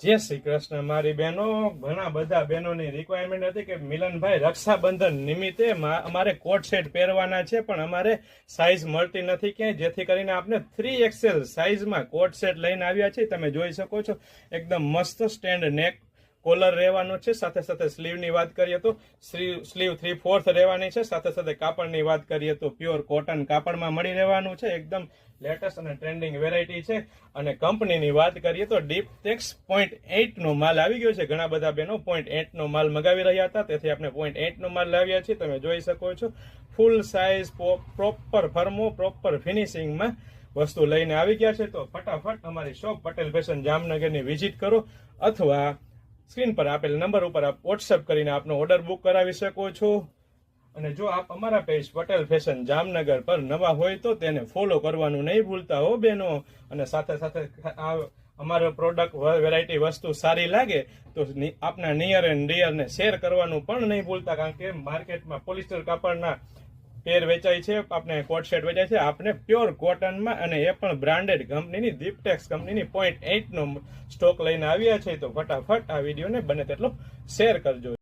જય શ્રી કૃષ્ણ મારી બહેનો. ઘણા બધા બહેનોની રિક્વાયરમેન્ટ હતી કે મિલનભાઈ રક્ષાબંધન નિમિત્તે અમારે કોટ સેટ પહેરવાના છે, પણ અમારે સાઇઝ મળતી નથી ક્યાંય, જેથી કરીને આપણે 3XL સાઇઝમાં કોટ સેટ લઈને આવ્યા છીએ. તમે જોઈ શકો છો એકદમ મસ્ત સ્ટેન્ડ નેક કોલર રહેવાનો છે. સાથે સાથે સ્લીવની વાત કરીએ તો સ્લીવ 3/4 રહેવાની છે. સાથે સાથે કાપડની વાત કરીએ તો પ્યોર કોટન કાપડમાં મળી રહેવાનું છે. એકદમ લેટેસ્ટ અને ટ્રેન્ડિંગ વેરાયટી છે. અને કંપનીની વાત કરીએ તો ડીપટેક્સ 0.8 નો માલ આવી ગયો છે. ઘણા બધા બહેનો 0.8 નો માલ મગાવી રહ્યા હતા, તેથી આપણે 0.8 નો માલ લાવ્યા છીએ. તમે જોઈ શકો છો ફૂલ સાઇઝ પ્રોપર ફર્મો પ્રોપર ફિનિશિંગમાં વસ્તુ લઈને આવી ગયા છે. તો ફટાફટ અમારી શોપ પટેલ ફેશન જામનગરની વિઝિટ કરો, અથવા સ્ક્રીન પર આપેલ નંબર ઉપર આપ વોટ્સઅપ કરીને આપનો ઓર્ડર બુક કરાવી શકો છો. અને જો આપ અમારા પેજ પટેલ ફેશન જામનગર પર નવા હોય તો તેને ફોલો કરવાનું નહીં ભૂલતા હો બહેનો. અને સાથે સાથે અમારો પ્રોડક્ટ વેરાયટી વસ્તુ સારી લાગે તો આપના નિયર એન્ડ ડિયર ને શેર કરવાનું પણ નહીં ભૂલતા, કારણ કે માર્કેટમાં પોલિસ્ટર કાપડના પેર વેચાય છે, આપણે કોટ સેટ વેચાય છે, આપણે પ્યોર કોટનમાં, અને એ પણ બ્રાન્ડેડ કંપનીની ડીપટેક્સ કંપનીની 0.8 નો સ્ટોક લઈને આવ્યા છે. તો ફટાફટ આ વિડીયોને બને તેટલો શેર કરજો.